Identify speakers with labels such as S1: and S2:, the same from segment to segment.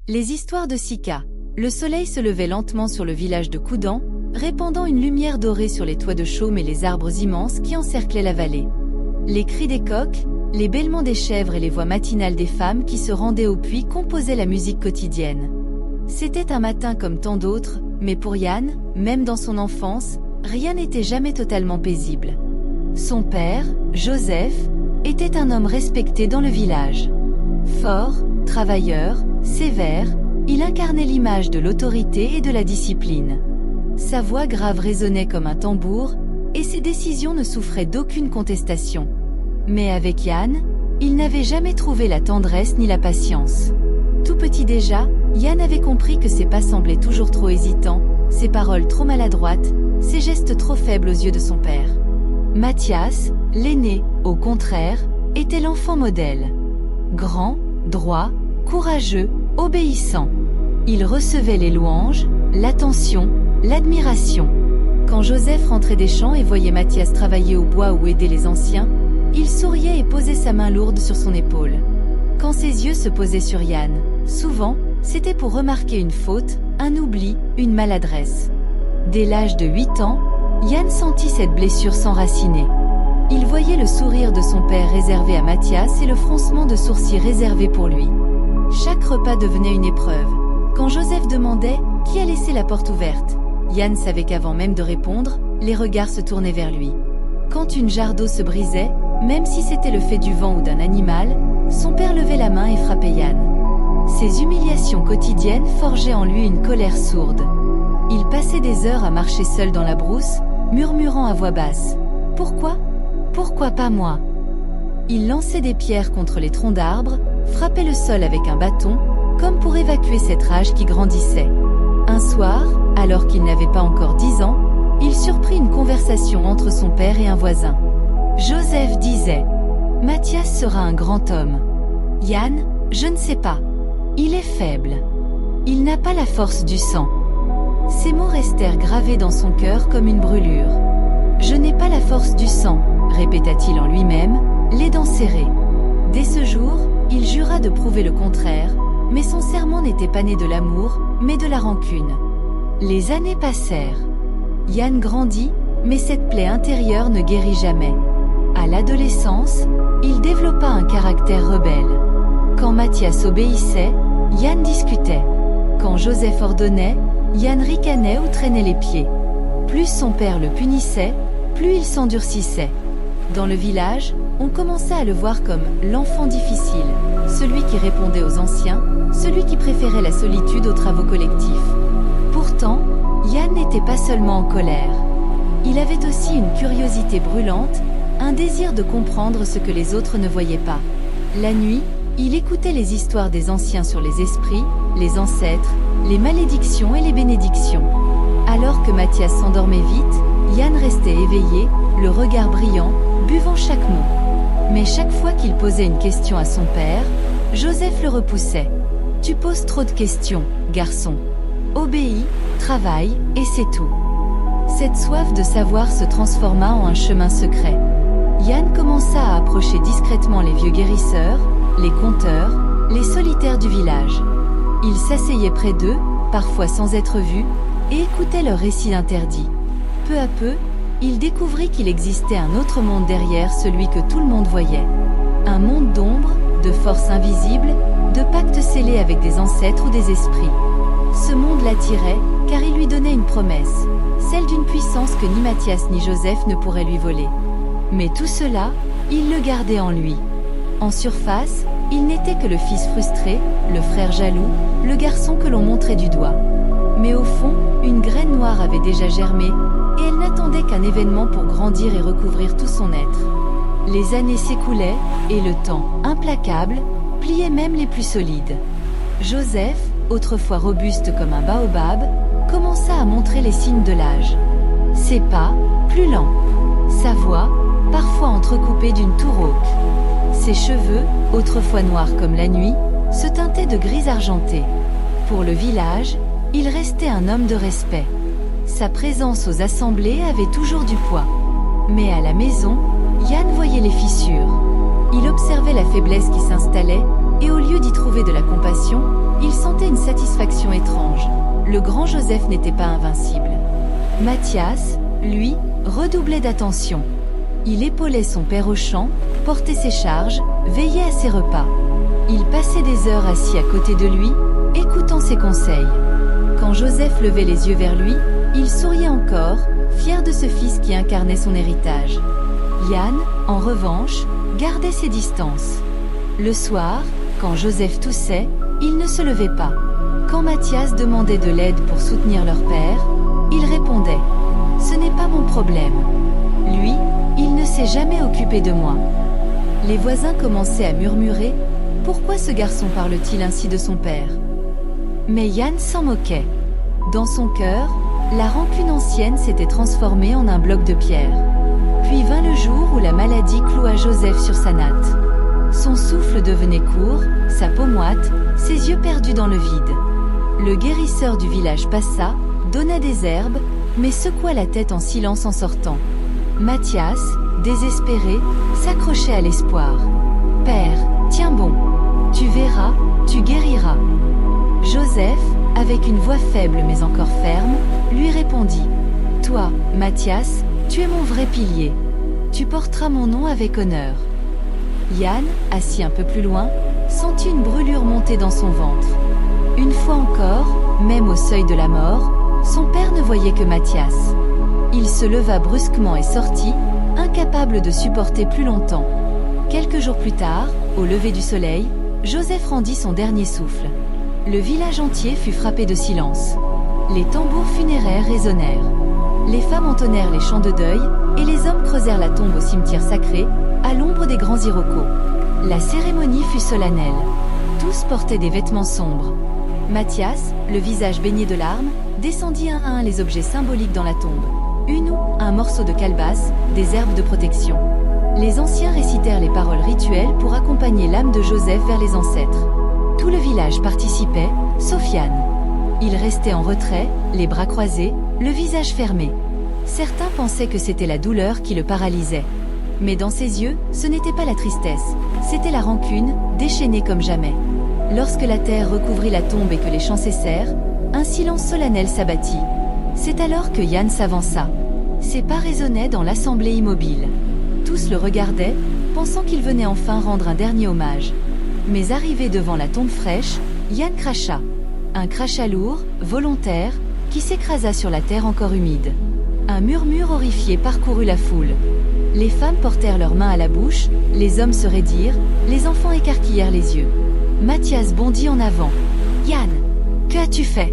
S1: Les histoires de Sika. Le soleil se levait lentement sur le village de Koudan, répandant une lumière dorée sur les toits de chaume et les arbres immenses qui encerclaient la vallée. Les cris des coqs, les bêlements des chèvres et les voix matinales des femmes qui se rendaient au puits composaient la musique quotidienne. C'était un matin comme tant d'autres, mais pour Yann, même dans son enfance, rien n'était jamais totalement paisible. Son père, Joseph, était un homme respecté dans le village. Fort, travailleur, sévère, il incarnait l'image de l'autorité et de la discipline. Sa voix grave résonnait comme un tambour, et ses décisions ne souffraient d'aucune contestation. Mais avec Yann, il n'avait jamais trouvé la tendresse ni la patience. Tout petit déjà, Yann avait compris que ses pas semblaient toujours trop hésitants, ses paroles trop maladroites, ses gestes trop faibles aux yeux de son père. Mathias, l'aîné, au contraire, était l'enfant modèle. Grand, droit, courageux, obéissant. Il recevait les louanges, l'attention, l'admiration. Quand Joseph rentrait des champs et voyait Mathias travailler au bois ou aider les anciens, il souriait et posait sa main lourde sur son épaule. Quand ses yeux se posaient sur Yann, souvent, c'était pour remarquer une faute, un oubli, une maladresse. Dès l'âge de 8 ans, Yann sentit cette blessure s'enraciner. Il voyait le sourire de son père réservé à Mathias et le froncement de sourcils réservé pour lui. Chaque repas devenait une épreuve. Quand Joseph demandait « Qui a laissé la porte ouverte ?», Yann savait qu'avant même de répondre, les regards se tournaient vers lui. Quand une jarre d'eau se brisait, même si c'était le fait du vent ou d'un animal, son père levait la main et frappait Yann. Ces humiliations quotidiennes forgeaient en lui une colère sourde. Il passait des heures à marcher seul dans la brousse, murmurant à voix basse « Pourquoi ? Pourquoi pas moi ?» Il lançait des pierres contre les troncs d'arbres, frappait le sol avec un bâton, comme pour évacuer cette rage qui grandissait. Un soir, alors qu'il n'avait pas encore 10 ans, il surprit une conversation entre son père et un voisin. Joseph disait « Mathias sera un grand homme. Yann, je ne sais pas. Il est faible. Il n'a pas la force du sang. » Ces mots restèrent gravés dans son cœur comme une brûlure. « Je n'ai pas la force du sang », répéta-t-il en lui-même, les dents serrées. Dès ce jour, il jura de prouver le contraire, mais son serment n'était pas né de l'amour, mais de la rancune. Les années passèrent. Yann grandit, mais cette plaie intérieure ne guérit jamais. À l'adolescence, il développa un caractère rebelle. Quand Mathias obéissait, Yann discutait. Quand Joseph ordonnait, Yann ricanait ou traînait les pieds. Plus son père le punissait, plus il s'endurcissait. Dans le village, on commença à le voir comme l'enfant difficile, celui qui répondait aux anciens, celui qui préférait la solitude aux travaux collectifs. Pourtant, Yann n'était pas seulement en colère. Il avait aussi une curiosité brûlante, un désir de comprendre ce que les autres ne voyaient pas. La nuit, il écoutait les histoires des anciens sur les esprits, les ancêtres, les malédictions et les bénédictions. Alors que Mathias s'endormait vite, Yann restait éveillé, le regard brillant, buvant chaque mot. Mais chaque fois qu'il posait une question à son père, Joseph le repoussait. « Tu poses trop de questions, garçon. Obéis, travaille, et c'est tout. » Cette soif de savoir se transforma en un chemin secret. Yann commença à approcher discrètement les vieux guérisseurs, les conteurs, les solitaires du village. Il s'asseyait près d'eux, parfois sans être vu, et écoutait leurs récits interdits. Peu à peu, il découvrit qu'il existait un autre monde derrière celui que tout le monde voyait. Un monde d'ombre, de forces invisibles, de pactes scellés avec des ancêtres ou des esprits. Ce monde l'attirait, car il lui donnait une promesse, celle d'une puissance que ni Mathias ni Joseph ne pourraient lui voler. Mais tout cela, il le gardait en lui. En surface, il n'était que le fils frustré, le frère jaloux, le garçon que l'on montrait du doigt. Mais au fond, une graine noire avait déjà germé, et elle n'attendait qu'un événement pour grandir et recouvrir tout son être. Les années s'écoulaient, et le temps, implacable, pliait même les plus solides. Joseph, autrefois robuste comme un baobab, commença à montrer les signes de l'âge. Ses pas, plus lents. Sa voix, parfois entrecoupée d'une toux rauque. Ses cheveux, autrefois noirs comme la nuit, se teintaient de gris argenté. Pour le village, il restait un homme de respect. Sa présence aux assemblées avait toujours du poids. Mais à la maison, Yann voyait les fissures. Il observait la faiblesse qui s'installait, et au lieu d'y trouver de la compassion, il sentait une satisfaction étrange. Le grand Joseph n'était pas invincible. Mathias, lui, redoublait d'attention. Il épaulait son père au champ, portait ses charges, veillait à ses repas. Il passait des heures assis à côté de lui, écoutant ses conseils. Quand Joseph levait les yeux vers lui, il souriait encore, fier de ce fils qui incarnait son héritage. Yann, en revanche, gardait ses distances. Le soir, quand Joseph toussait, il ne se levait pas. Quand Mathias demandait de l'aide pour soutenir leur père, il répondait « Ce n'est pas mon problème. Lui, il ne s'est jamais occupé de moi. » Les voisins commençaient à murmurer « Pourquoi ce garçon parle-t-il ainsi de son père ?» Mais Yann s'en moquait. Dans son cœur, la rancune ancienne s'était transformée en un bloc de pierre. Puis vint le jour où la maladie cloua Joseph sur sa natte. Son souffle devenait court, sa peau moite, ses yeux perdus dans le vide. Le guérisseur du village passa, donna des herbes, mais secoua la tête en silence en sortant. Mathias, désespéré, s'accrochait à l'espoir. « Père, tiens bon. Tu verras, tu guériras. » Joseph, avec une voix faible mais encore ferme, lui répondit « Toi, Mathias, tu es mon vrai pilier. Tu porteras mon nom avec honneur. » Yann, assis un peu plus loin, sentit une brûlure monter dans son ventre. Une fois encore, même au seuil de la mort, son père ne voyait que Mathias. Il se leva brusquement et sortit, incapable de supporter plus longtemps. Quelques jours plus tard, au lever du soleil, Joseph rendit son dernier souffle. Le village entier fut frappé de silence. Les tambours funéraires résonnèrent. Les femmes entonnèrent les chants de deuil, et les hommes creusèrent la tombe au cimetière sacré, à l'ombre des grands irocos. La cérémonie fut solennelle. Tous portaient des vêtements sombres. Mathias, le visage baigné de larmes, descendit un à un les objets symboliques dans la tombe. Une houe, un morceau de calebasse, des herbes de protection. Les anciens récitèrent les paroles rituelles pour accompagner l'âme de Joseph vers les ancêtres. Tout le village participait, sauf Yann. Il restait en retrait, les bras croisés, le visage fermé. Certains pensaient que c'était la douleur qui le paralysait. Mais dans ses yeux, ce n'était pas la tristesse, c'était la rancune, déchaînée comme jamais. Lorsque la terre recouvrit la tombe et que les chants cessèrent, un silence solennel s'abattit. C'est alors que Yann s'avança. Ses pas résonnaient dans l'assemblée immobile. Tous le regardaient, pensant qu'il venait enfin rendre un dernier hommage. Mais arrivé devant la tombe fraîche, Yann cracha. Un crachat lourd, volontaire, qui s'écrasa sur la terre encore humide. Un murmure horrifié parcourut la foule. Les femmes portèrent leurs mains à la bouche, les hommes se raidirent, les enfants écarquillèrent les yeux. Mathias bondit en avant. « Yann, que as-tu fait ?»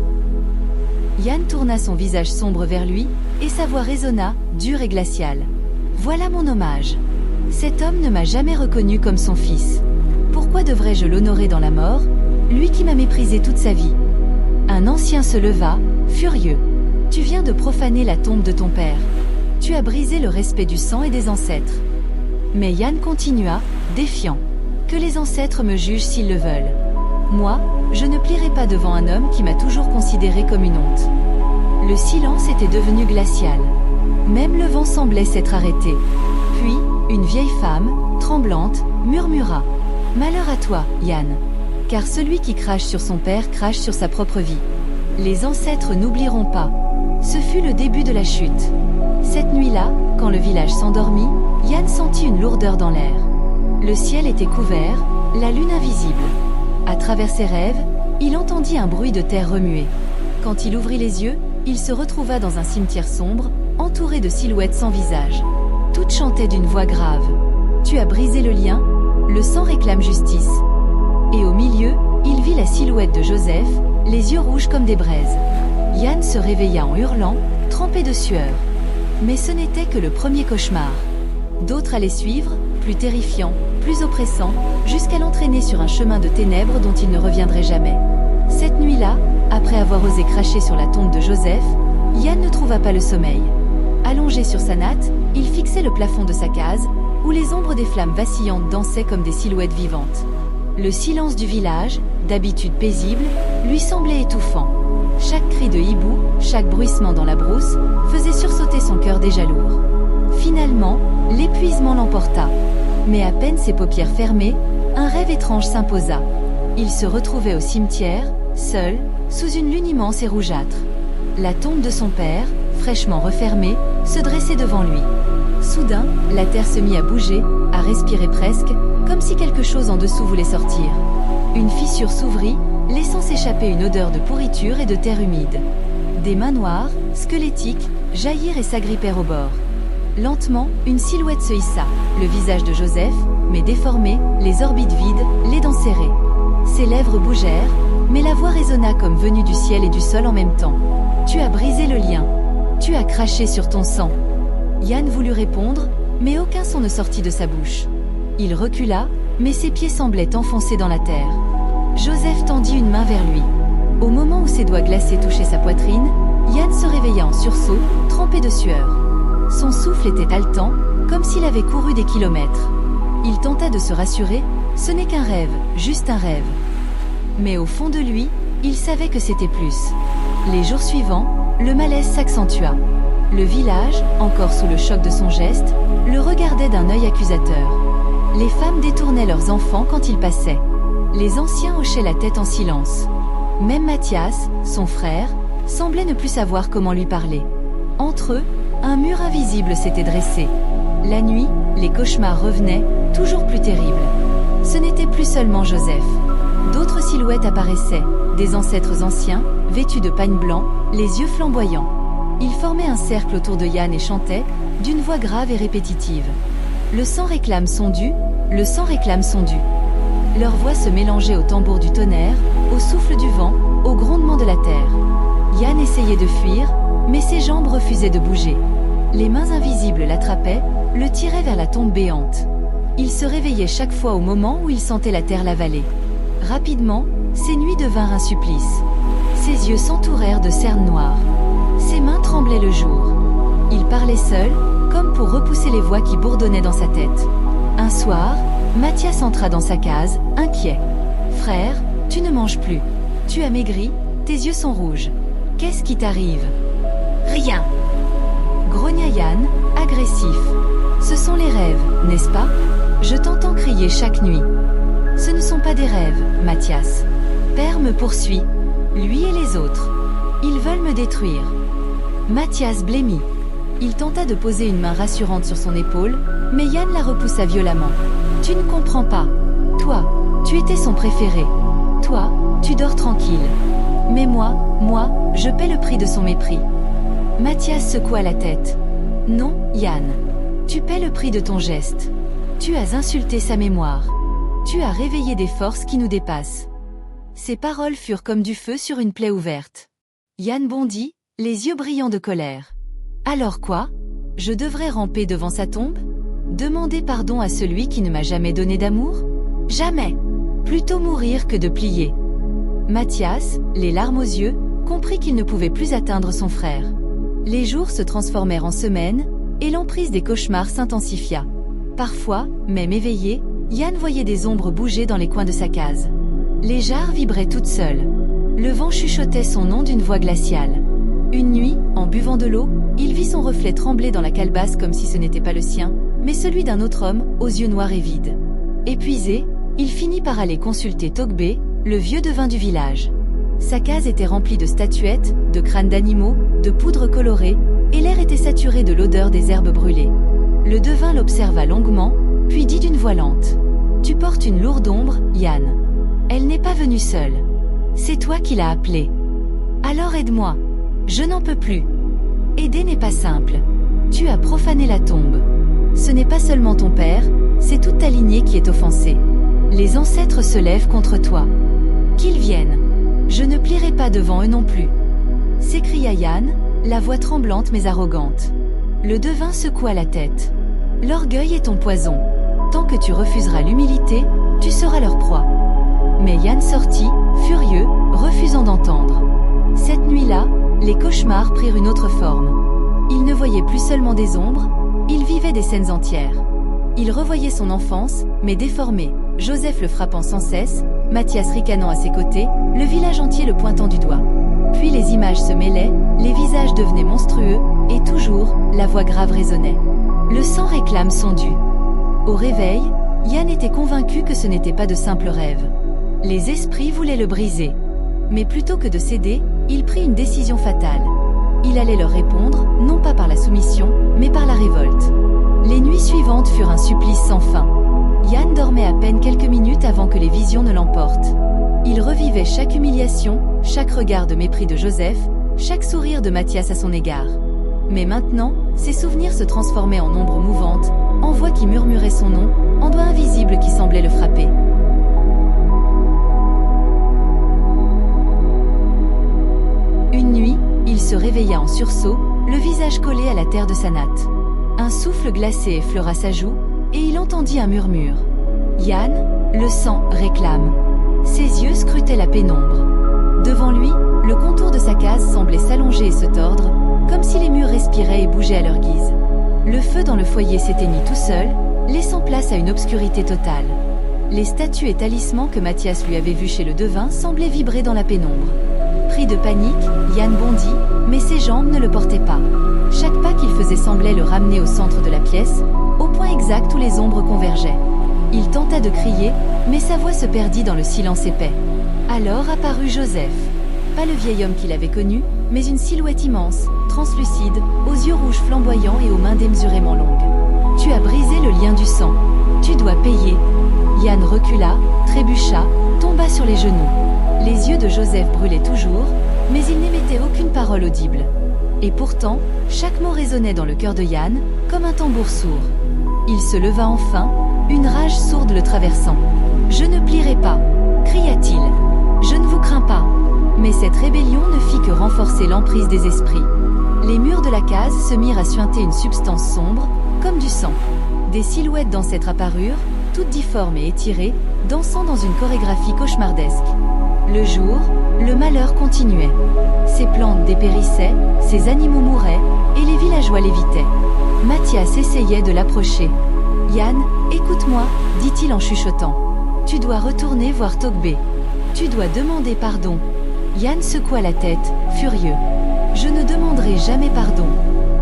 S1: Yann tourna son visage sombre vers lui, et sa voix résonna, dure et glaciale. « Voilà mon hommage. Cet homme ne m'a jamais reconnu comme son fils. Pourquoi devrais-je l'honorer dans la mort, lui qui m'a méprisé toute sa vie ?» Un ancien se leva, furieux. « Tu viens de profaner la tombe de ton père. Tu as brisé le respect du sang et des ancêtres. » Mais Yann continua, défiant. « Que les ancêtres me jugent s'ils le veulent. Moi, je ne plierai pas devant un homme qui m'a toujours considéré comme une honte. » Le silence était devenu glacial. Même le vent semblait s'être arrêté. Puis, une vieille femme, tremblante, murmura. « Malheur à toi, Yann. Car celui qui crache sur son père crache sur sa propre vie. Les ancêtres n'oublieront pas. » Ce fut le début de la chute. Cette nuit-là, quand le village s'endormit, Yann sentit une lourdeur dans l'air. Le ciel était couvert, la lune invisible. À travers ses rêves, il entendit un bruit de terre remuer. Quand il ouvrit les yeux, il se retrouva dans un cimetière sombre, entouré de silhouettes sans visage. Toutes chantaient d'une voix grave. « Tu as brisé le lien, le sang réclame justice. » Et au milieu, il vit la silhouette de Joseph, les yeux rouges comme des braises. Yann se réveilla en hurlant, trempé de sueur. Mais ce n'était que le premier cauchemar. D'autres allaient suivre, plus terrifiants, plus oppressants, jusqu'à l'entraîner sur un chemin de ténèbres dont il ne reviendrait jamais. Cette nuit-là, après avoir osé cracher sur la tombe de Joseph, Yann ne trouva pas le sommeil. Allongé sur sa natte, il fixait le plafond de sa case, où les ombres des flammes vacillantes dansaient comme des silhouettes vivantes. Le silence du village, d'habitude paisible, lui semblait étouffant. Chaque cri de hibou, chaque bruissement dans la brousse, faisait sursauter son cœur déjà lourd. Finalement, l'épuisement l'emporta. Mais à peine ses paupières fermées, un rêve étrange s'imposa. Il se retrouvait au cimetière, seul, sous une lune immense et rougeâtre. La tombe de son père, fraîchement refermée, se dressait devant lui. Soudain, la terre se mit à bouger, à respirer presque, comme si quelque chose en dessous voulait sortir. Une fissure s'ouvrit, laissant s'échapper une odeur de pourriture et de terre humide. Des mains noires, squelettiques, jaillirent et s'agrippèrent au bord. Lentement, une silhouette se hissa, le visage de Joseph, mais déformé, les orbites vides, les dents serrées. Ses lèvres bougèrent, mais la voix résonna comme venue du ciel et du sol en même temps. « Tu as brisé le lien. Tu as craché sur ton sang. » Yann voulut répondre, mais aucun son ne sortit de sa bouche. Il recula, mais ses pieds semblaient enfoncés dans la terre. Joseph tendit une main vers lui. Au moment où ses doigts glacés touchaient sa poitrine, Yann se réveilla en sursaut, trempé de sueur. Son souffle était haletant, comme s'il avait couru des kilomètres. Il tenta de se rassurer, ce n'est qu'un rêve, juste un rêve. Mais au fond de lui, il savait que c'était plus. Les jours suivants, le malaise s'accentua. Le village, encore sous le choc de son geste, le regardait d'un œil accusateur. Les femmes détournaient leurs enfants quand il passait. Les anciens hochaient la tête en silence. Même Mathias, son frère, semblait ne plus savoir comment lui parler. Entre eux, un mur invisible s'était dressé. La nuit, les cauchemars revenaient, toujours plus terribles. Ce n'était plus seulement Joseph. D'autres silhouettes apparaissaient, des ancêtres anciens, vêtus de pagne blanc, les yeux flamboyants. Ils formaient un cercle autour de Yann et chantaient, d'une voix grave et répétitive. Le sang réclame son dû, le sang réclame son dû. Leurs voix se mélangeaient au tambour du tonnerre, au souffle du vent, au grondement de la terre. Yann essayait de fuir, mais ses jambes refusaient de bouger. Les mains invisibles l'attrapaient, le tiraient vers la tombe béante. Il se réveillait chaque fois au moment où il sentait la terre l'avaler. Rapidement, ses nuits devinrent un supplice. Ses yeux s'entourèrent de cernes noires. Ses mains tremblaient le jour. Il parlait seul, comme pour repousser les voix qui bourdonnaient dans sa tête. Un soir, Mathias entra dans sa case, inquiet. « Frère, tu ne manges plus. Tu as maigri, tes yeux sont rouges. Qu'est-ce qui t'arrive ?»«
S2: Rien. »
S1: grogna Yann, agressif. « Ce sont les rêves, n'est-ce pas? Je t'entends crier chaque nuit. »« Ce ne sont pas des rêves, Mathias. Père me poursuit, lui et les autres. Ils veulent me détruire. » Mathias blêmit. Il tenta de poser une main rassurante sur son épaule, mais Yann la repoussa violemment. « Tu ne comprends pas. Toi, tu étais son préféré. Toi, tu dors tranquille. Mais moi, je paie le prix de son mépris. » Mathias secoua la tête. « Non, Yann. Tu paies le prix de ton geste. Tu as insulté sa mémoire. Tu as réveillé des forces qui nous dépassent. » Ces paroles furent comme du feu sur une plaie ouverte. Yann bondit, les yeux brillants de colère. « Alors quoi? Je devrais ramper devant sa tombe? Demander pardon à celui qui ne m'a jamais donné d'amour? Jamais! Plutôt mourir que de plier. » Mathias, les larmes aux yeux, comprit qu'il ne pouvait plus atteindre son frère. Les jours se transformèrent en semaines, et l'emprise des cauchemars s'intensifia. Parfois, même éveillé, Yann voyait des ombres bouger dans les coins de sa case. Les jarres vibraient toutes seules. Le vent chuchotait son nom d'une voix glaciale. Une nuit, en buvant de l'eau, il vit son reflet trembler dans la calebasse comme si ce n'était pas le sien, mais celui d'un autre homme, aux yeux noirs et vides. Épuisé, il finit par aller consulter Togbé, le vieux devin du village. Sa case était remplie de statuettes, de crânes d'animaux, de poudre colorée, et l'air était saturé de l'odeur des herbes brûlées. Le devin l'observa longuement, puis dit d'une voix lente. « Tu portes une lourde ombre, Yann. Elle n'est pas venue seule. C'est toi qui l'as appelée. Alors aide-moi. Je n'en peux plus. Aider n'est pas simple. Tu as profané la tombe. Ce n'est pas seulement ton père, c'est toute ta lignée qui est offensée. Les ancêtres se lèvent contre toi. Qu'ils viennent. Je ne plierai pas devant eux non plus. » s'écria Yann, la voix tremblante mais arrogante. Le devin secoua la tête. « L'orgueil est ton poison. Tant que tu refuseras l'humilité, tu seras leur proie. » Mais Yann sortit, furieux, refusant d'entendre. Cette nuit-là, les cauchemars prirent une autre forme. Il ne voyait plus seulement des ombres, il vivait des scènes entières. Il revoyait son enfance, mais déformée, Joseph le frappant sans cesse, Mathias ricanant à ses côtés, le village entier le pointant du doigt. Puis les images se mêlaient, les visages devenaient monstrueux, et toujours, la voix grave résonnait. Le sang réclame son dû. Au réveil, Yann était convaincu que ce n'était pas de simples rêves. Les esprits voulaient le briser. Mais plutôt que de céder, il prit une décision fatale. Il allait leur répondre, non pas par la soumission, mais par la révolte. Les nuits suivantes furent un supplice sans fin. Yann dormait à peine quelques minutes avant que les visions ne l'emportent. Il revivait chaque humiliation, chaque regard de mépris de Joseph, chaque sourire de Mathias à son égard. Mais maintenant, ses souvenirs se transformaient en ombres mouvantes, en voix qui murmuraient son nom, en doigts invisibles qui semblaient le frapper. Une nuit, il se réveilla en sursaut, le visage collé à la terre de sa natte. Un souffle glacé effleura sa joue, et il entendit un murmure. « Yann, le sang réclame. » Ses yeux scrutaient la pénombre. Devant lui, le contour de sa case semblait s'allonger et se tordre, comme si les murs respiraient et bougeaient à leur guise. Le feu dans le foyer s'éteignit tout seul, laissant place à une obscurité totale. Les statues et talismans que Mathias lui avait vus chez le devin semblaient vibrer dans la pénombre. Pris de panique, Yann bondit, mais ses jambes ne le portaient pas. Chaque pas qu'il faisait semblait le ramener au centre de la pièce, au point exact où les ombres convergeaient. Il tenta de crier, mais sa voix se perdit dans le silence épais. Alors apparut Joseph. Pas le vieil homme qu'il avait connu, mais une silhouette immense, translucide, aux yeux rouges flamboyants et aux mains démesurément longues. « Tu as brisé le lien du sang. Tu dois payer. » Yann recula, trébucha, tomba sur les genoux. Les yeux de Joseph brûlaient toujours, mais il n'émettait aucune parole audible. Et pourtant, chaque mot résonnait dans le cœur de Yann, comme un tambour sourd. Il se leva enfin, une rage sourde le traversant. « Je ne plierai pas !» cria-t-il. « Je ne vous crains pas !» Mais cette rébellion ne fit que renforcer l'emprise des esprits. Les murs de la case se mirent à suinter une substance sombre, comme du sang. Des silhouettes d'ancêtres apparurent, toutes difformes et étirées, dansant dans une chorégraphie cauchemardesque. Le jour, le malheur continuait. Ces plantes dépérissaient, ces animaux mouraient, et les villageois lévitaient. Mathias essayait de l'approcher. « Yann, écoute-moi, dit-il en chuchotant. Tu dois retourner voir Togbé. Tu dois demander pardon. » Yann secoua la tête, furieux. « Je ne demanderai jamais pardon.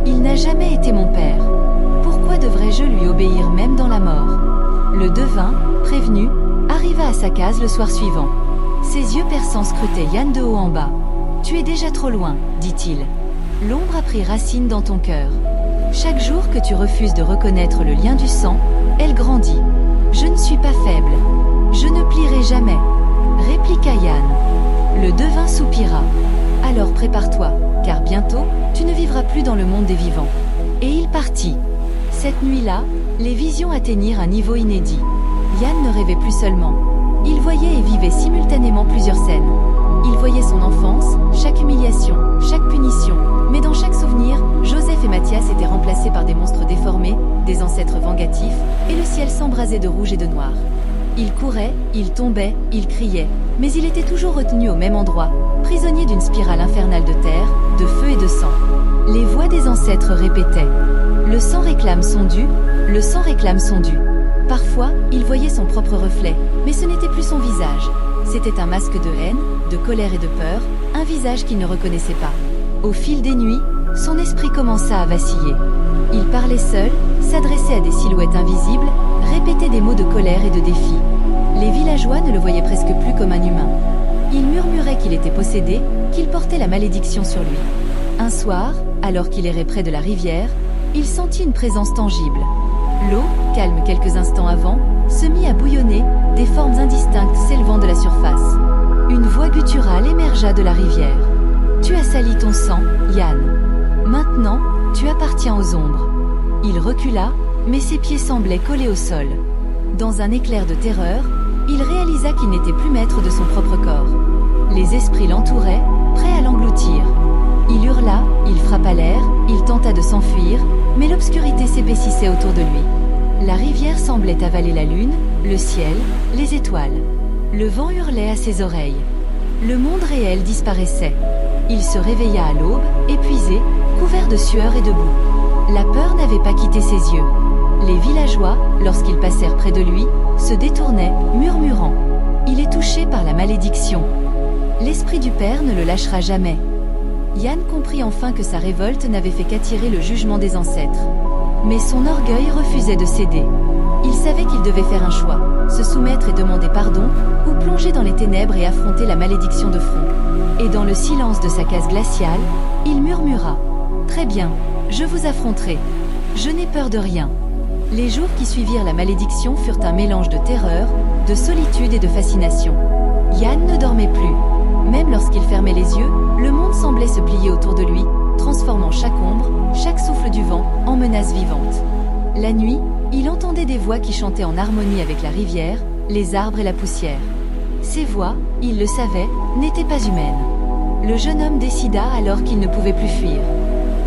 S1: Il n'a jamais été mon père. Pourquoi devrais-je lui obéir même dans la mort ?» Le devin, prévenu, arriva à sa case le soir suivant. Ses yeux perçants scrutaient Yann de haut en bas. « Tu es déjà trop loin, dit-il. L'ombre a pris racine dans ton cœur. Chaque jour que tu refuses de reconnaître le lien du sang, elle grandit. Je ne suis pas faible. Je ne plierai jamais, répliqua Yann. Le devin soupira. Alors prépare-toi, car bientôt, tu ne vivras plus dans le monde des vivants. Et il partit. Cette nuit-là, les visions atteignirent un niveau inédit. Yann ne rêvait plus seulement. Il voyait et vivait simultanément plusieurs scènes. Il voyait son enfance, chaque humiliation, chaque punition. Mais dans chaque souvenir, Joseph et Mathias étaient remplacés par des monstres déformés, des ancêtres vengatifs, et le ciel s'embrasait de rouge et de noir. Il courait, il tombait, il criait, mais il était toujours retenu au même endroit, prisonnier d'une spirale infernale de terre, de feu et de sang. Les voix des ancêtres répétaient « Le sang réclame son dû, le sang réclame son dû ». Parfois, il voyait son propre reflet, mais ce n'était plus son visage. C'était un masque de haine, de colère et de peur, un visage qu'il ne reconnaissait pas. Au fil des nuits, son esprit commença à vaciller. Il parlait seul, s'adressait à des silhouettes invisibles, répétait des mots de colère et de défi. Les villageois ne le voyaient presque plus comme un humain. Ils murmuraient qu'il était possédé, qu'il portait la malédiction sur lui. Un soir, alors qu'il errait près de la rivière, il sentit une présence tangible. L'eau, calme quelques instants avant, se mit à bouillonner, des formes indistinctes s'élevant de la surface. Une voix gutturale émergea de la rivière. « Tu as sali ton sang, Yann. Maintenant, tu appartiens aux ombres. » Il recula, mais ses pieds semblaient collés au sol. Dans un éclair de terreur, il réalisa qu'il n'était plus maître de son propre corps. Les esprits l'entouraient, prêts à l'engloutir. Il hurla, il frappa l'air, il tenta de s'enfuir, mais l'obscurité s'épaississait autour de lui. La rivière semblait avaler la lune, le ciel, les étoiles. Le vent hurlait à ses oreilles. Le monde réel disparaissait. Il se réveilla à l'aube, épuisé, couvert de sueur et de boue. La peur n'avait pas quitté ses yeux. Les villageois, lorsqu'ils passèrent près de lui, se détournaient, murmurant. Il est touché par la malédiction. L'esprit du père ne le lâchera jamais. Yann comprit enfin que sa révolte n'avait fait qu'attirer le jugement des ancêtres. Mais son orgueil refusait de céder. Il savait qu'il devait faire un choix, se soumettre et demander pardon, ou plonger dans les ténèbres et affronter la malédiction de front. Et dans le silence de sa case glaciale, il murmura « Très bien, je vous affronterai. Je n'ai peur de rien. » Les jours qui suivirent la malédiction furent un mélange de terreur, de solitude et de fascination. Yann ne dormait plus. Même lorsqu'il fermait les yeux, le monde semblait se plier autour de lui, transformant chaque ombre, chaque souffle du vent, en menace vivante. La nuit, il entendait des voix qui chantaient en harmonie avec la rivière, les arbres et la poussière. Ces voix, il le savait, n'étaient pas humaines. Le jeune homme décida alors qu'il ne pouvait plus fuir.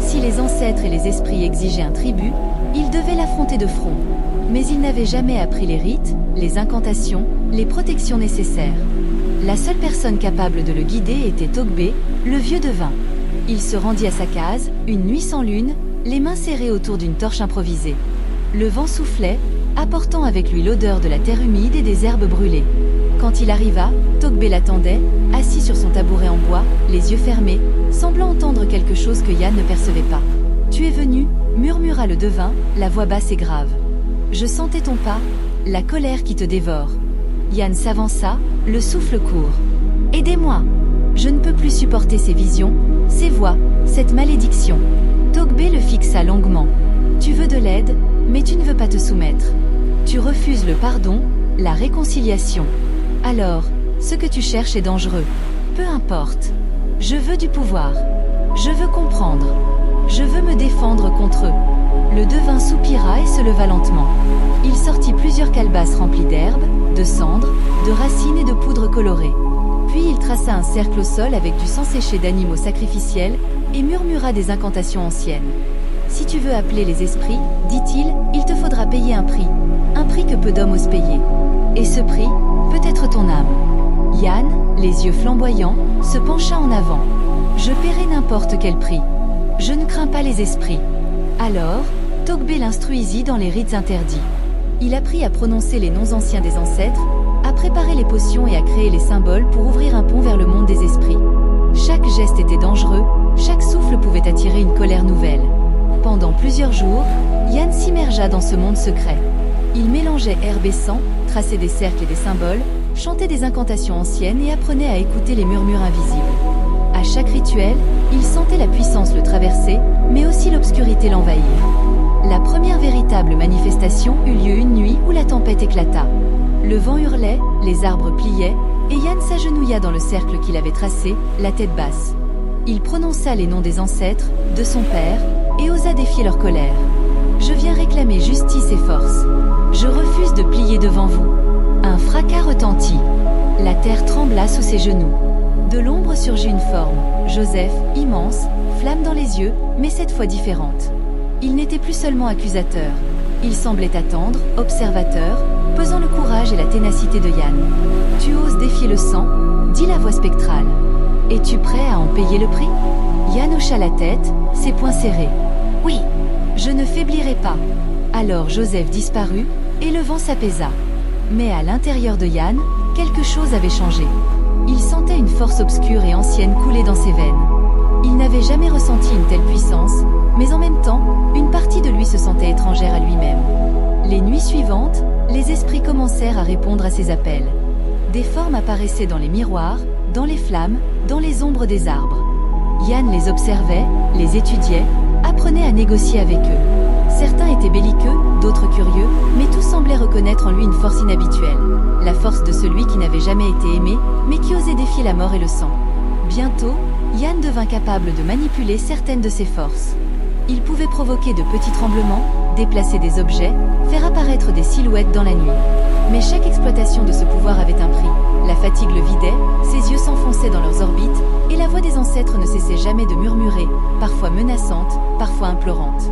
S1: Si les ancêtres et les esprits exigeaient un tribut, il devait l'affronter de front. Mais il n'avait jamais appris les rites, les incantations, les protections nécessaires. La seule personne capable de le guider était Togbé, le vieux devin. Il se rendit à sa case, une nuit sans lune, les mains serrées autour d'une torche improvisée. Le vent soufflait, apportant avec lui l'odeur de la terre humide et des herbes brûlées. Quand il arriva, Togbé l'attendait, assis sur son tabouret en bois, les yeux fermés, semblant entendre quelque chose que Yann ne percevait pas. « Tu es venu » murmura le devin, la voix basse et grave. « Je sentais ton pas, la colère qui te dévore. » Yann s'avança, le souffle court. « Aidez-moi. Je ne peux plus supporter ces visions, ces voix, cette malédiction. » Togbé le fixa longuement. « Tu veux de l'aide, mais tu ne veux pas te soumettre. Tu refuses le pardon, la réconciliation. Alors, ce que tu cherches est dangereux. Peu importe. Je veux du pouvoir. Je veux comprendre. Je veux me défendre contre eux. » Le devin soupira et se leva lentement. Il sortit plusieurs calebasses remplies d'herbes, de cendres, de racines et de poudre colorée. Puis il traça un cercle au sol avec du sang séché d'animaux sacrificiels et murmura des incantations anciennes. « Si tu veux appeler les esprits, dit-il, il te faudra payer un prix que peu d'hommes osent payer. Et ce prix, peut être ton âme. » Yann, les yeux flamboyants, se pencha en avant. « Je paierai n'importe quel prix. Je ne crains pas les esprits. » Alors, Togbé l'instruisit dans les rites interdits. Il apprit à prononcer les noms anciens des ancêtres, à préparer les potions et à créer les symboles pour ouvrir un pont vers le monde des esprits. Chaque geste était dangereux, chaque souffle pouvait attirer une colère nouvelle. Pendant plusieurs jours, Yann s'immergea dans ce monde secret. Il mélangeait herbe et sang, traçait des cercles et des symboles, chantait des incantations anciennes et apprenait à écouter les murmures invisibles. À chaque rituel, il sentait la puissance le traverser, mais aussi l'obscurité l'envahir. La première véritable manifestation eut lieu une nuit où la tempête éclata. Le vent hurlait, les arbres pliaient, et Yann s'agenouilla dans le cercle qu'il avait tracé, la tête basse. Il prononça les noms des ancêtres, de son père, et osa défier leur colère. « Je viens réclamer justice et force. Je refuse de plier devant vous. » Un fracas retentit. La terre trembla sous ses genoux. De l'ombre surgit une forme, Joseph, immense, flamme dans les yeux, mais cette fois différente. Il n'était plus seulement accusateur. Il semblait attendre, observateur, pesant le courage et la ténacité de Yann. « Tu oses défier le sang ?» dit la voix spectrale. « Es-tu prêt à en payer le prix ?» Yann hocha la tête, ses poings serrés. « Oui, je ne faiblirai pas. » Alors Joseph disparut, et le vent s'apaisa. Mais à l'intérieur de Yann, quelque chose avait changé. Il sentait une force obscure et ancienne couler dans ses veines. Il n'avait jamais ressenti une telle puissance, mais en même temps, une partie de lui se sentait étrangère à lui-même. Les nuits suivantes, les esprits commencèrent à répondre à ses appels. Des formes apparaissaient dans les miroirs, dans les flammes, dans les ombres des arbres. Yann les observait, les étudiait, apprenait à négocier avec eux. Certains étaient belliqueux, d'autres curieux, mais tous semblaient reconnaître en lui une force inhabituelle. La force de celui qui n'avait jamais été aimé, mais qui osait défier la mort et le sang. Bientôt, Yann devint capable de manipuler certaines de ses forces. Il pouvait provoquer de petits tremblements, déplacer des objets, faire apparaître des silhouettes dans la nuit. Mais chaque exploitation de ce pouvoir avait un prix. La fatigue le vidait, ses yeux s'enfonçaient dans leurs orbites, et la voix des ancêtres ne cessait jamais de murmurer, parfois menaçante, parfois implorante.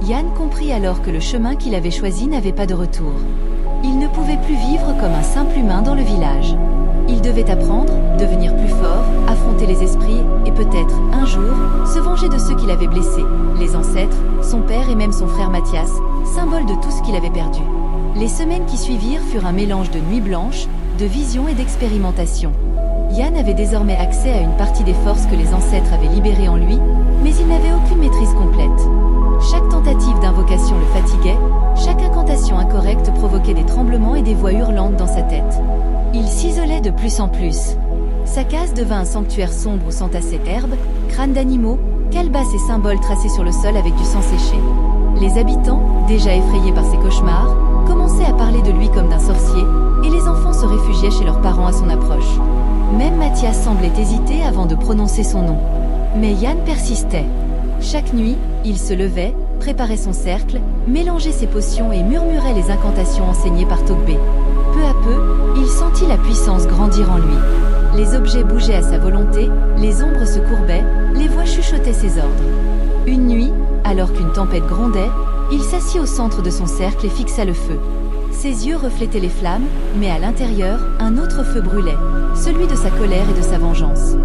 S1: Yann comprit alors que le chemin qu'il avait choisi n'avait pas de retour. Il ne pouvait plus vivre comme un simple humain dans le village. Il devait apprendre, devenir plus fort, affronter les esprits, et peut-être, un jour, se venger de ceux qu'il avait blessés, les ancêtres, son père et même son frère Mathias, symbole de tout ce qu'il avait perdu. Les semaines qui suivirent furent un mélange de nuits blanches, de visions et d'expérimentation. Yann avait désormais accès à une partie des forces que les ancêtres avaient libérées en lui, mais il n'avait aucune maîtrise complète. Chaque tentative d'invocation le fatiguait, chaque incantation incorrecte provoquait des tremblements et des voix hurlantes dans sa tête. Il s'isolait de plus en plus. Sa case devint un sanctuaire sombre où s'entassaient herbes, crânes d'animaux, calebasses et symboles tracés sur le sol avec du sang séché. Les habitants, déjà effrayés par ses cauchemars, commençaient à parler de lui comme d'un sorcier, et les enfants se réfugiaient chez leurs parents à son approche. Même Mathias semblait hésiter avant de prononcer son nom. Mais Yann persistait. Chaque nuit, il se levait, préparait son cercle, mélangeait ses potions et murmurait les incantations enseignées par Togbé. Peu à peu, il sentit la puissance grandir en lui. Les objets bougeaient à sa volonté, les ombres se courbaient, les voix chuchotaient ses ordres. Une nuit, alors qu'une tempête grondait, il s'assit au centre de son cercle et fixa le feu. Ses yeux reflétaient les flammes, mais à l'intérieur, un autre feu brûlait, celui de sa colère et de sa vengeance.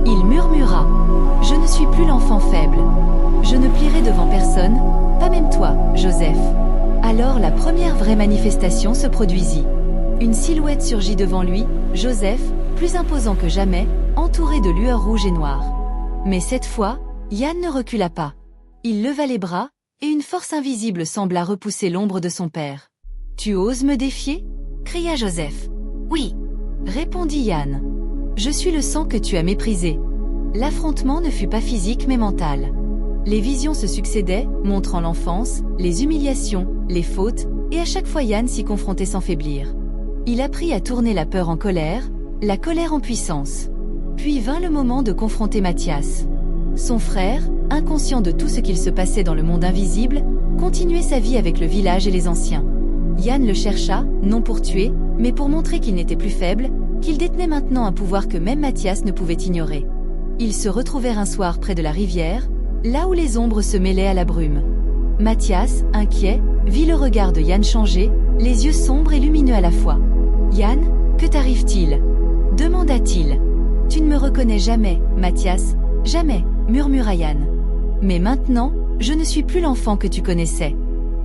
S1: Il murmura : « Je ne suis plus l'enfant faible. Je ne plierai devant personne, pas même toi, Joseph. » Alors la première vraie manifestation se produisit. Une silhouette surgit devant lui, Joseph, plus imposant que jamais, entouré de lueurs rouges et noires. Mais cette fois, Yann ne recula pas. Il leva les bras, et une force invisible sembla repousser l'ombre de son père. « Tu oses me défier » cria Joseph. « Oui » répondit Yann. « Je suis le sang que tu as méprisé. » L'affrontement ne fut pas physique mais mental. Les visions se succédaient, montrant l'enfance, les humiliations, les fautes, et à chaque fois Yann s'y confrontait sans faiblir. Il apprit à tourner la peur en colère, la colère en puissance. Puis vint le moment de confronter Mathias. Son frère, inconscient de tout ce qu'il se passait dans le monde invisible, continuait sa vie avec le village et les anciens. Yann le chercha, non pour tuer, mais pour montrer qu'il n'était plus faible, qu'il détenait maintenant un pouvoir que même Mathias ne pouvait ignorer. Ils se retrouvèrent un soir près de la rivière, là où les ombres se mêlaient à la brume. Mathias, inquiet, vit le regard de Yann changer, les yeux sombres et lumineux à la fois. « Yann, que t'arrive-t-il » demanda-t-il. « Tu ne me reconnais jamais, Mathias, jamais » murmura Yann. « Mais maintenant, je ne suis plus l'enfant que tu connaissais. »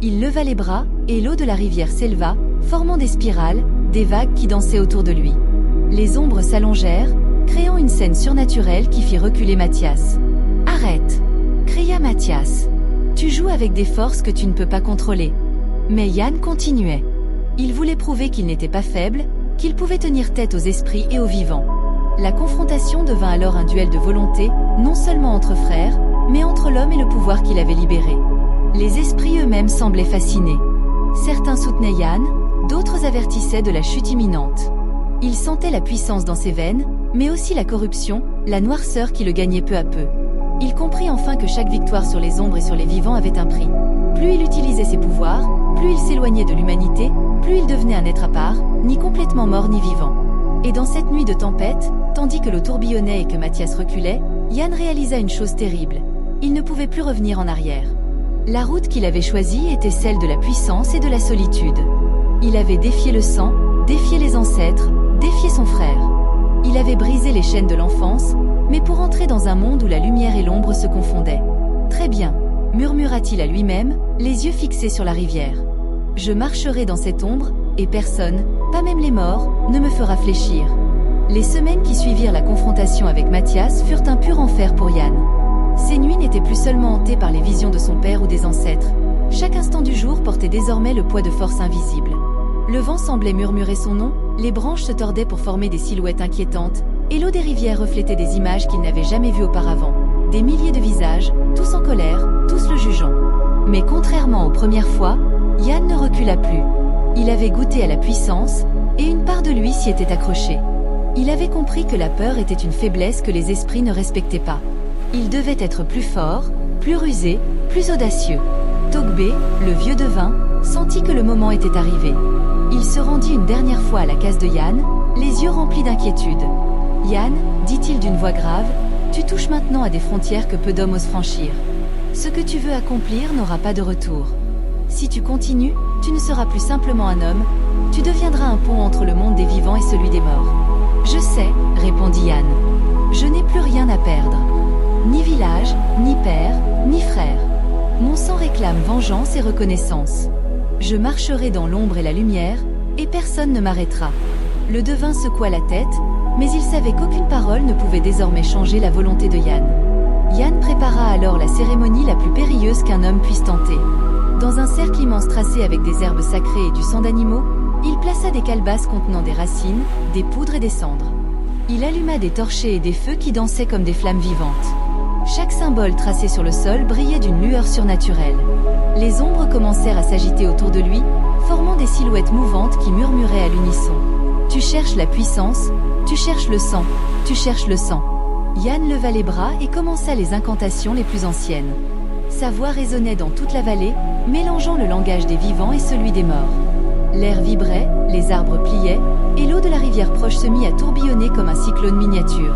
S1: Il leva les bras, et l'eau de la rivière s'éleva, formant des spirales, des vagues qui dansaient autour de lui. Les ombres s'allongèrent, créant une scène surnaturelle qui fit reculer Mathias. « Arrête » cria Mathias. « Tu joues avec des forces que tu ne peux pas contrôler. » Mais Yann continuait. Il voulait prouver qu'il n'était pas faible, qu'il pouvait tenir tête aux esprits et aux vivants. La confrontation devint alors un duel de volonté, non seulement entre frères, mais entre l'homme et le pouvoir qu'il avait libéré. Les esprits eux-mêmes semblaient fascinés. Certains soutenaient Yann, d'autres avertissaient de la chute imminente. Il sentait la puissance dans ses veines, mais aussi la corruption, la noirceur qui le gagnait peu à peu. Il comprit enfin que chaque victoire sur les ombres et sur les vivants avait un prix. Plus il utilisait ses pouvoirs, plus il s'éloignait de l'humanité, plus il devenait un être à part, ni complètement mort ni vivant. Et dans cette nuit de tempête, tandis que l'eau tourbillonnait et que Mathias reculait, Yann réalisa une chose terrible. Il ne pouvait plus revenir en arrière. La route qu'il avait choisie était celle de la puissance et de la solitude. Il avait défié le sang, défié les ancêtres, défié son frère. Il avait brisé les chaînes de l'enfance, mais pour entrer dans un monde où la lumière et l'ombre se confondaient. « Très bien », murmura-t-il à lui-même, les yeux fixés sur la rivière. « Je marcherai dans cette ombre, et personne, pas même les morts, ne me fera fléchir. » Les semaines qui suivirent la confrontation avec Mathias furent un pur enfer pour Yann. Ses nuits n'étaient plus seulement hantées par les visions de son père ou des ancêtres. Chaque instant du jour portait désormais le poids de forces invisibles. Le vent semblait murmurer son nom, les branches se tordaient pour former des silhouettes inquiétantes, et l'eau des rivières reflétait des images qu'il n'avait jamais vues auparavant. Des milliers de visages, tous en colère, tous le jugeant. Mais contrairement aux premières fois, Yann ne recula plus. Il avait goûté à la puissance, et une part de lui s'y était accrochée. Il avait compris que la peur était une faiblesse que les esprits ne respectaient pas. Il devait être plus fort, plus rusé, plus audacieux. Togbé, le vieux devin, sentit que le moment était arrivé. Il se rendit une dernière fois à la case de Yann, les yeux remplis d'inquiétude. « Yann, dit-il d'une voix grave, tu touches maintenant à des frontières que peu d'hommes osent franchir. Ce que tu veux accomplir n'aura pas de retour. Si tu continues, tu ne seras plus simplement un homme, tu deviendras un pont entre le monde des vivants et celui des morts. » « Je sais, répondit Yann. Je n'ai plus rien à perdre. Ni village, ni père, ni frère. Mon sang réclame vengeance et reconnaissance. Je marcherai dans l'ombre et la lumière, et personne ne m'arrêtera. Le devin secoua la tête, Mais il savait qu'aucune parole ne pouvait désormais changer la volonté de Yann. Yann prépara alors la cérémonie la plus périlleuse qu'un homme puisse tenter. Dans un cercle immense tracé avec des herbes sacrées et du sang d'animaux, il plaça des calebasses contenant des racines, des poudres et des cendres. Il alluma des torchets et des feux qui dansaient comme des flammes vivantes. Chaque symbole tracé sur le sol brillait d'une lueur surnaturelle. Les ombres commencèrent à s'agiter autour de lui, formant des silhouettes mouvantes qui murmuraient à l'unisson. « Tu cherches la puissance, tu cherches le sang, tu cherches le sang. » Yann leva les bras et commença les incantations les plus anciennes. Sa voix résonnait dans toute la vallée, mélangeant le langage des vivants et celui des morts. L'air vibrait, les arbres pliaient, et l'eau de la rivière proche se mit à tourbillonner comme un cyclone miniature.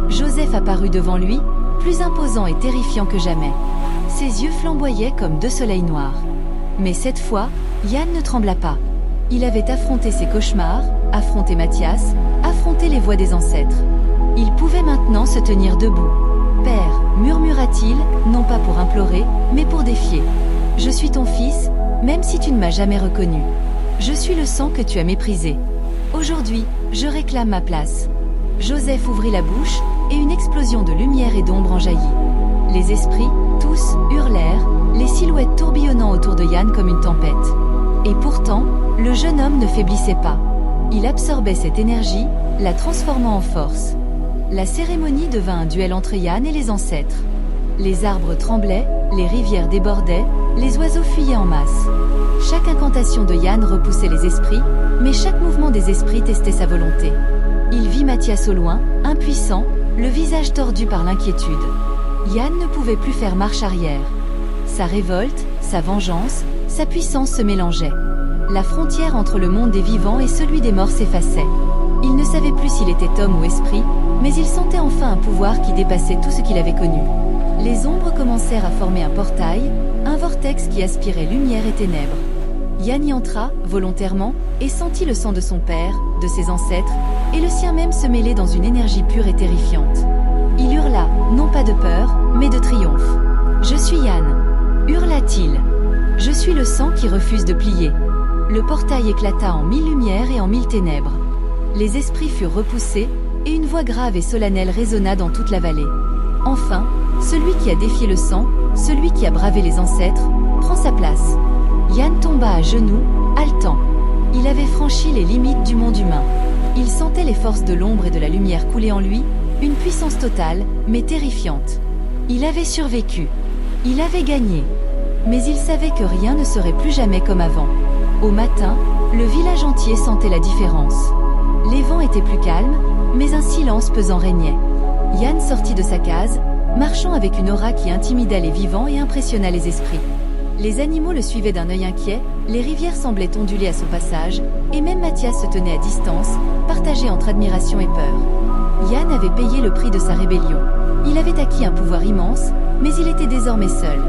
S1: Joseph apparut devant lui, plus imposant et terrifiant que jamais. Ses yeux flamboyaient comme deux soleils noirs. Mais cette fois, Yann ne trembla pas. Il avait affronté ses cauchemars, affronté Mathias, affronté les voix des ancêtres. Il pouvait maintenant se tenir debout. « Père, murmura-t-il, non pas pour implorer, mais pour défier. Je suis ton fils, même si tu ne m'as jamais reconnu. Je suis le sang que tu as méprisé. Aujourd'hui, je réclame ma place. » Joseph ouvrit la bouche, et une explosion de lumière et d'ombre en jaillit. Les esprits, tous, hurlèrent, les silhouettes tourbillonnant autour de Yann comme une tempête. Et pourtant, le jeune homme ne faiblissait pas. Il absorbait cette énergie, la transformant en force. La cérémonie devint un duel entre Yann et les ancêtres. Les arbres tremblaient, les rivières débordaient, les oiseaux fuyaient en masse. Chaque incantation de Yann repoussait les esprits, mais chaque mouvement des esprits testait sa volonté. Il vit Mathias au loin, impuissant, le visage tordu par l'inquiétude. Yann ne pouvait plus faire marche arrière. Sa révolte, sa vengeance, sa puissance se mélangeaient. La frontière entre le monde des vivants et celui des morts s'effaçait. Il ne savait plus s'il était homme ou esprit, mais il sentait enfin un pouvoir qui dépassait tout ce qu'il avait connu. Les ombres commencèrent à former un portail, un vortex qui aspirait lumière et ténèbres. Yann y entra, volontairement, et sentit le sang de son père, de ses ancêtres, et le sien même se mêler dans une énergie pure et terrifiante. Il hurla, non pas de peur, mais de triomphe. « Je suis Yann !» hurla-t-il. « Je suis le sang qui refuse de plier. » Le portail éclata en 1000 lumières et en 1000 ténèbres. Les esprits furent repoussés, et une voix grave et solennelle résonna dans toute la vallée. Enfin, celui qui a défié le sang, celui qui a bravé les ancêtres, prend sa place. Yann tomba à genoux, haletant. Il avait franchi les limites du monde humain. Il sentait les forces de l'ombre et de la lumière couler en lui, une puissance totale, mais terrifiante. Il avait survécu. Il avait gagné. Mais il savait que rien ne serait plus jamais comme avant. Au matin, le village entier sentait la différence. Les vents étaient plus calmes, mais un silence pesant régnait. Yann sortit de sa case, marchant avec une aura qui intimida les vivants et impressionna les esprits. Les animaux le suivaient d'un œil inquiet, les rivières semblaient onduler à son passage, et même Mathias se tenait à distance, partagé entre admiration et peur. Yann avait payé le prix de sa rébellion. Il avait acquis un pouvoir immense, mais il était désormais seul.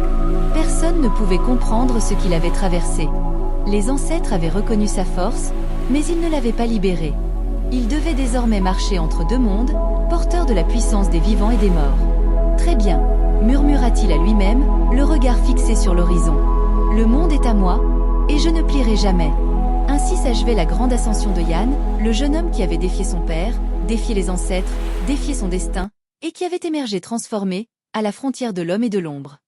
S1: Personne ne pouvait comprendre ce qu'il avait traversé. Les ancêtres avaient reconnu sa force, mais ils ne l'avaient pas libéré. Il devait désormais marcher entre deux mondes, porteur de la puissance des vivants et des morts. « Très bien », murmura-t-il à lui-même, le regard fixé sur l'horizon. « Le monde est à moi, et je ne plierai jamais. » Ainsi s'achevait la grande ascension de Yann, le jeune homme qui avait défié son père, défié les ancêtres, défié son destin, et qui avait émergé transformé, à la frontière de l'homme et de l'ombre.